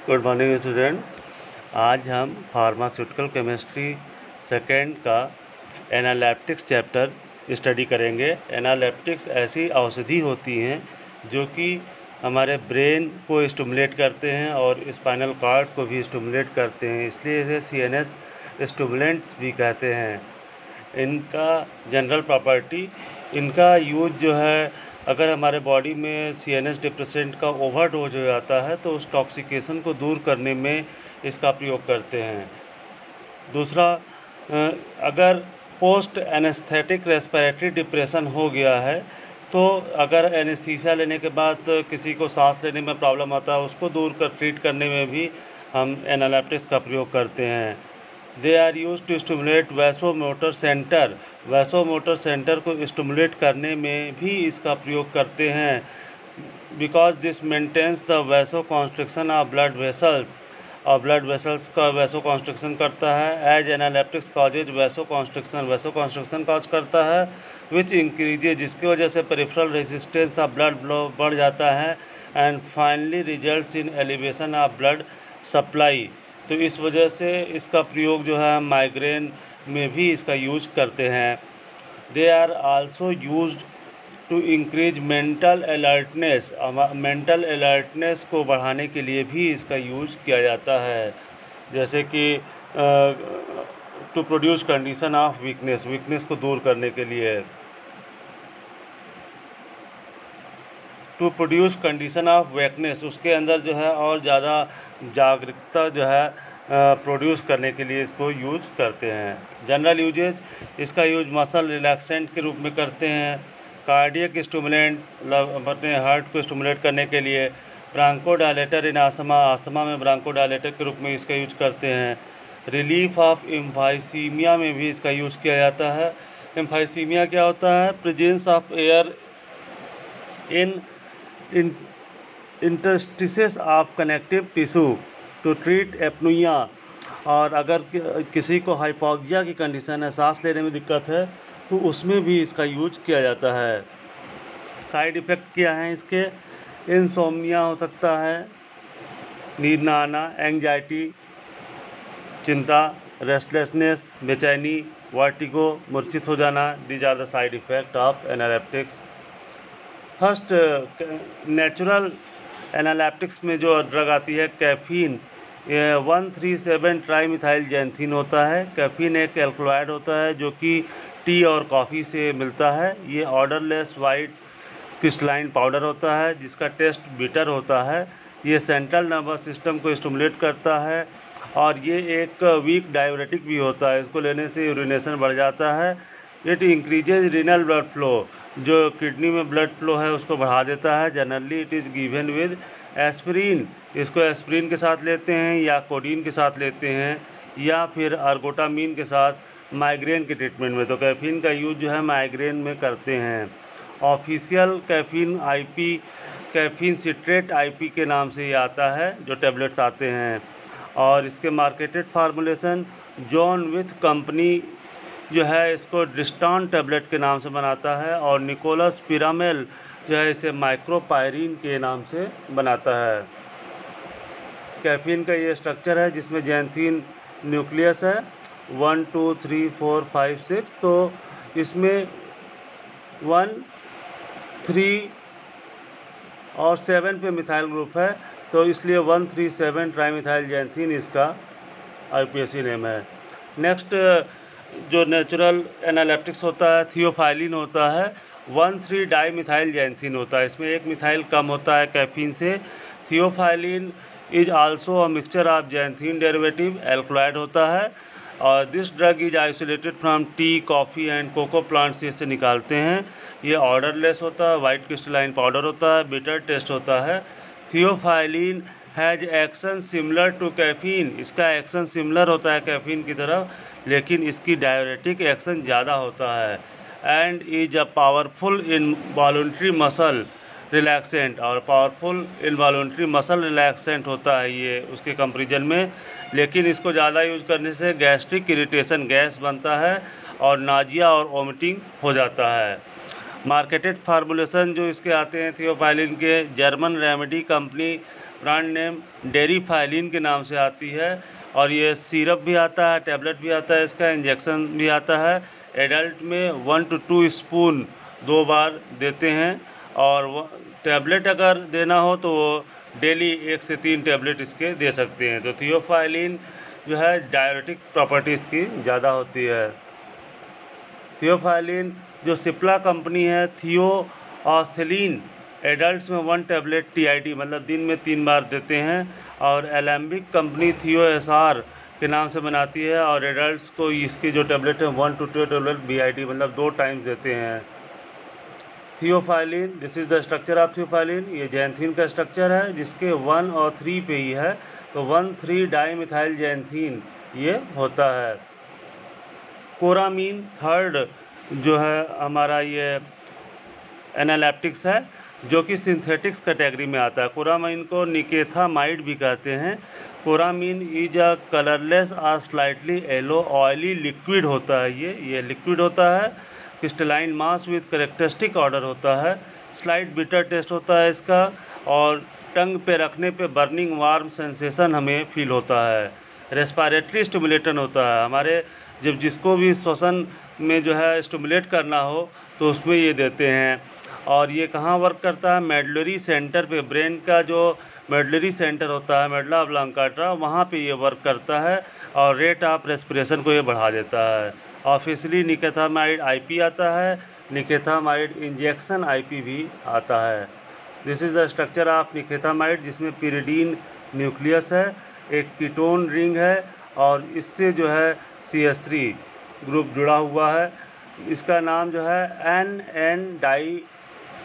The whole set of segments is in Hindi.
Good morning student. आज हम फार्मास्यूटिकल केमिस्ट्री सेकेंड का एनालिटिक्स चैप्टर स्टडी करेंगे। एनालिटिक्स ऐसी औषधि होती हैं जो कि हमारे ब्रेन को स्टिमुलेट करते हैं और स्पाइनल कॉर्ड को भी स्टिमुलेट करते हैं, इसलिए इसे सीएनएस स्टिमुलेंट्स भी कहते हैं। इनका जनरल प्रॉपर्टी, इनका यूज जो है, अगर हमारे बॉडी में सीएनएस डिप्रेसेंट का ओवरडोज हो जाता है तो उस टॉक्सिकेशन को दूर करने में इसका प्रयोग करते हैं। दूसरा, अगर पोस्ट एनेस्थेटिक रेस्पिरेटरी डिप्रेशन हो गया है तो अगर एनेस्थीसिया लेने के बाद किसी को सांस लेने में प्रॉब्लम आता है, उसको दूर कर ट्रीट करने में भी हम एनालिटिक्स का प्रयोग करते हैं। They are use to stimulate vasomotor centre. Vasomotor centre को स्टिमुलेट करने में भी इसका प्रयोग करते हैं, because this maintains the vasoconstriction of blood vessels, और ब्लड वेसल्स का वैसो कॉन्स्ट्रिक्शन करता है। As analeptics causes vasoconstriction cause करता है, विच इंक्रीजेज, जिसकी वजह से peripheral resistance of blood flow बढ़ जाता है, and finally results in elevation of blood supply. तो इस वजह से इसका प्रयोग जो है माइग्रेन में भी इसका यूज करते हैं। They are also used to increase mental alertness. Mental alertness को बढ़ाने के लिए भी इसका यूज किया जाता है, जैसे कि to produce condition of weakness को दूर करने के लिए। To produce condition of weakness, उसके अंदर जो है और ज़्यादा जागरूकता जो है प्रोड्यूस करने के लिए इसको यूज करते हैं। जनरल यूजेज, इसका यूज मसल रिलैक्सेंट के रूप में करते हैं, कार्डियक स्टिमुलेंट, अपने हार्ट को स्टिमुलेट करने के लिए, ब्रांकोडायलेटर इन आस्थमा में ब्रांकोडायलेटर के रूप में इसका यूज करते हैं। रिलीफ ऑफ एम्फाइसीमिया में भी इसका यूज किया जाता है। एम्फाइसीमिया क्या होता है? Presence of air in interstices of connective tissue to treat apnoea. और अगर किसी को हाइपोक्सिया की कंडीशन है, सांस लेने में दिक्कत है, तो उसमें भी इसका यूज किया जाता है। साइड इफ़ेक्ट क्या हैं इसके? इंसोम्निया हो सकता है, नींद ना आना, एंजाइटी, चिंता, रेस्टलेसनेस, बेचैनी, वर्टिगो, मूर्छित हो जाना। These are the side effect of analeptics. First, natural analeptics में जो ड्रग आती है कैफीन, 137 ट्राईमिथाइल जैंथीन होता है। कैफीन एक एल्कलॉइड होता है जो कि टी और कॉफ़ी से मिलता है। ये ऑर्डरलेस वाइट क्रिस्टलाइन पाउडर होता है जिसका टेस्ट बिटर होता है। ये सेंट्रल नर्वस सिस्टम को स्टिमुलेट करता है और ये एक वीक डाययूरेटिक भी होता है। इसको लेने से यूरिनेशन बढ़ जाता है। It increases renal blood flow, जो किडनी में ब्लड फ्लो है उसको बढ़ा देता है। Generally it is given with aspirin. इसको एस्पिरिन के साथ लेते हैं या कोडीन के साथ लेते हैं या फिर अर्गोटामिन के साथ माइग्रेन के ट्रीटमेंट में। तो कैफीन का यूज जो है माइग्रेन में करते हैं। Official caffeine IP, caffeine citrate IP के नाम से ये आता है, जो टेबलेट्स आते हैं। और इसके marketed formulation John with company जो है इसको डिस्टान टैबलेट के नाम से बनाता है, और निकोलस पिरामेल जो है इसे माइक्रोपायरिन के नाम से बनाता है। कैफीन का ये स्ट्रक्चर है जिसमें जैंथीन न्यूक्लियस है, 1 2 3 4 5 6। तो इसमें 1 3 और 7 पे मिथाइल ग्रुप है, तो इसलिए 137 ट्राईमिथाइल जैंथीन इसका आईपीएसी नेम है। नेक्स्ट, जो नेचुरल एनालिटिक्स होता है थियोफाइलिन होता है, 1,3 डाईमिथाइल जैंथीन होता है। इसमें एक मिथाइल कम होता है कैफीन से। Theophylline is also a mixture of xanthine derivative, alkaloid होता है। और this drug is isolated from tea, coffee and cocoa plant से इसे निकालते हैं। ये ऑर्डरलेस होता है, वाइट क्रिस्टलाइन पाउडर होता है, बिटर टेस्ट होता है। Theophylline has action similar to caffeine, इसका एक्शन सिमिलर होता है कैफीन की तरफ, लेकिन इसकी डाययूरेटिक एक्शन ज़्यादा होता है। And is a powerful involuntary muscle relaxant, और पावरफुल इनवॉल्यूंट्री मसल रिलैक्सेंट होता है ये उसके कंपेरिजन में। लेकिन इसको ज़्यादा यूज करने से गैस्ट्रिक इरिटेशन, गैस बनता है और नाजिया और वोमिटिंग हो जाता है। मार्केटेड फार्मूलेशन जो इसके आते हैं थियोफाइलिन के, German remedy company brand name Deriphyllin के नाम से आती है। और ये सिरप भी आता है, टैबलेट भी आता है, इसका इंजेक्शन भी आता है। एडल्ट में 1 to 2 स्पून 2 बार देते हैं। और टैबलेट अगर देना हो तो वो डेली 1 से 3 टैबलेट इसके दे सकते हैं। तो थियोफाइलिन जो है डायरेटिक प्रॉपर्टीज़ की ज़्यादा होती है। थियोफाइलिन जो सिप्ला कंपनी है, थियोऑस्थेलिन एडल्ट्स में 1 टैबलेट TID मतलब दिन में 3 बार देते हैं। और एलेम्बिक कंपनी थियोएसआर के नाम से बनाती है और एडल्ट्स को इसकी जो टैबलेट है 1 to 2 टैबलेट BID मतलब 2 टाइम्स देते हैं। Theophylline, this is the structure of theophylline. ये जैंथीन का स्ट्रक्चर है जिसके 1 और 3 पे ही है, तो 1,3 डाइमिथाइल जैंथीन ये होता है। कोरामीन थर्ड जो है हमारा ये एनालेप्टिक्स है, जो कि सिंथेटिक्स कैटेगरी में आता है। कोरामीन को निकेथामाइड भी कहते हैं। कोरामीन इज अ कलरलेस और स्लाइटली येलो ऑयली लिक्विड होता है। ये लिक्विड होता है। Crystalline mass with characteristic order होता है। स्लाइट बिटर टेस्ट होता है इसका, और टंग पे रखने पे बर्निंग वार्म सेंसेशन हमें फील होता है। रेस्पिरेटरी स्टिमुलेटर होता है हमारे, जब जिसको भी श्वसन में जो है स्टिमुलेट करना हो तो उसमें ये देते हैं। और ये कहाँ वर्क करता है? मेडुलरी सेंटर पे, ब्रेन का जो मेडुलरी सेंटर होता है, मेडुला ऑब्लांकाटा, वहाँ पे ये वर्क करता है और रेट ऑफ रेस्पिरेशन को ये बढ़ा देता है। ऑफिशियली निकेथामाइड IP आता है, निकेथामाइड इंजेक्शन IP भी आता है। This is the structure of nikethamide, जिसमें pyridine न्यूक्लियस है, एक कीटोन रिंग है और इससे जो है CH3 ग्रुप जुड़ा हुआ है। इसका नाम जो है NN डाई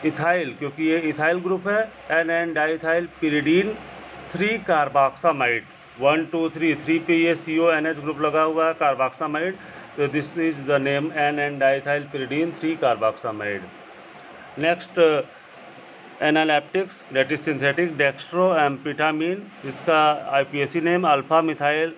इथाइल, क्योंकि ये इथाइल ग्रुप है। NN डाइथाइल pyridine 3 कार्बोक्सामाइड, 1 2 3 पे ये CONH ग्रुप लगा हुआ है, कार्बोक्सामाइड। तो this is the name NN diethyl pyridine 3 carboxamide. Next analeptics that is synthetic dextroamphetamine, इसका IPAC name alpha methyl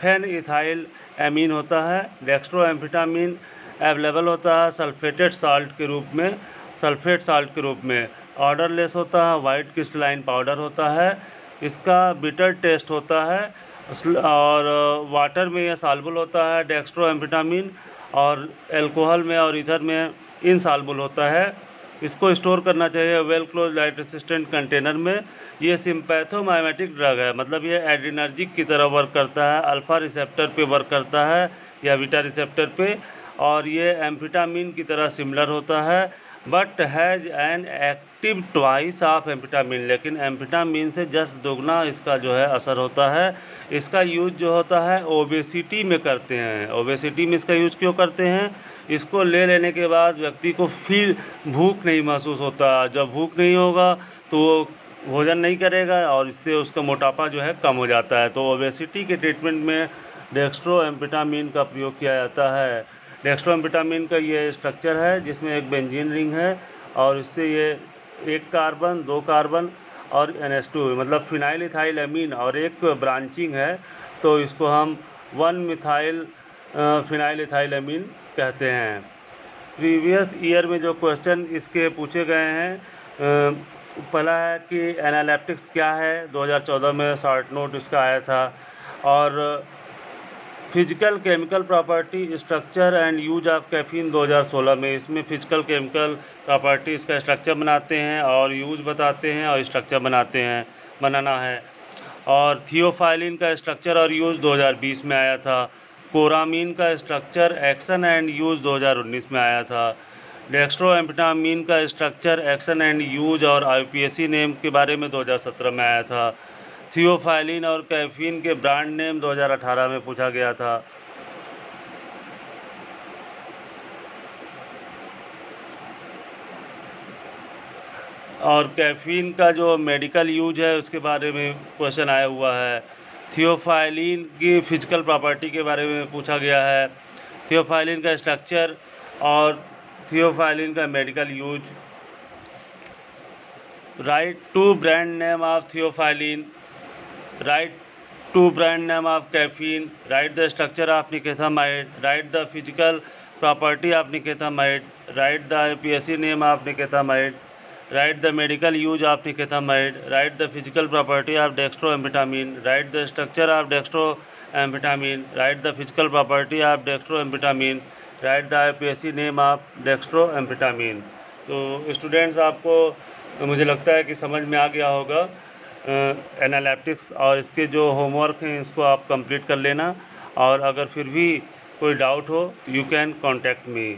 phenethyl amine होता है। डेक्स्ट्रोएम्फेटामिन अवेलेबल होता है सल्फेटेड साल्ट के रूप में, सल्फेट साल्ट के रूप में। ऑर्डरलेस होता है, वाइट क्रिस्टलाइन पाउडर होता है। इसका बिटर टेस्ट होता है और वाटर में यह सॉल्युबल होता है डेक्स्ट्रोएम्फेटामिन, और अल्कोहल में और ईथर में इनसॉल्युबल होता है। इसको स्टोर करना चाहिए well close light resistant container में। ये सिम्पैथोमाइमेटिक ड्रग है, मतलब ये एड्रिनर्जिक की तरह वर्क करता है, अल्फा रिसेप्टर पे वर्क करता है या बीटा रिसेप्टर पे, और ये एम्फेटामिन की तरह सिमिलर होता है, but has an active twice of amphetamine, लेकिन एम्फेटामिन से जस्ट दोगुना इसका जो है असर होता है। इसका यूज जो होता है ओबेसिटी में करते हैं। ओबेसिटी में इसका यूज क्यों करते हैं? इसको ले लेने के बाद व्यक्ति को भूख नहीं महसूस होता। जब भूख नहीं होगा तो वो भोजन नहीं करेगा और इससे उसका मोटापा जो है कम हो जाता है। तो ओबेसिटी के ट्रीटमेंट में डेक्स्ट्रोएम्फेटामिन का प्रयोग किया जाता है। डेक्स्ट्रोएम्फेटामिन का ये स्ट्रक्चर है जिसमें एक बेंजीन रिंग है और इससे ये 1 कार्बन 2 कार्बन और NH2 मतलब फिनाइल इथाइल एमीन और एक ब्रांचिंग है, तो इसको हम 1 मिथाइल फिनाइल इथाइल एमीन कहते हैं। प्रीवियस ईयर में जो क्वेश्चन इसके पूछे गए हैं, पहला है कि एनालेप्टिक्स क्या है, 2014 में शॉर्ट नोट इसका आया था। और physical chemical property structure and use of caffeine 2016 में, इसमें फिजिकल केमिकल प्रॉपर्टी इसका स्ट्रक्चर बनाते हैं और यूज बताते हैं और स्ट्रक्चर बनाना है। और थियोफाइलिन का स्ट्रक्चर और यूज 2020 में आया था। कोरामीन का स्ट्रक्चर एक्शन एंड यूज 2019 में आया था। डेक्स्ट्रोएम्फेटामिन का स्ट्रक्चर एक्शन एंड यूज और IPAC नेम के बारे में 2017 में आया था। थियोफाइलिन और कैफीन के ब्रांड नेम 2018 में पूछा गया था। और कैफीन का जो मेडिकल यूज है उसके बारे में क्वेश्चन आया हुआ है। थियोफाइलिन की फिजिकल प्रॉपर्टी के बारे में पूछा गया है। थियोफाइलिन का स्ट्रक्चर और थियोफाइलिन का medical use. Write two brand name of theophylline, write two brand name of caffeine, write the structure of nikethamide, write the physical property of nikethamide, write the IPAC name of nikethamide, Write the medical use of nicotinamide. Write the physical property of dextroamphetamine. Write the structure of dextroamphetamine. Write the physical property of dextroamphetamine. Write the IUPAC name of dextroamphetamine. तो स्टूडेंट्स आपको मुझे लगता है कि समझ में आ गया होगा एनालिटिक्स, और इसके जो होमवर्क हैं इसको आप कंप्लीट कर लेना, और अगर फिर भी कोई डाउट हो यू कैन कॉन्टैक्ट मी।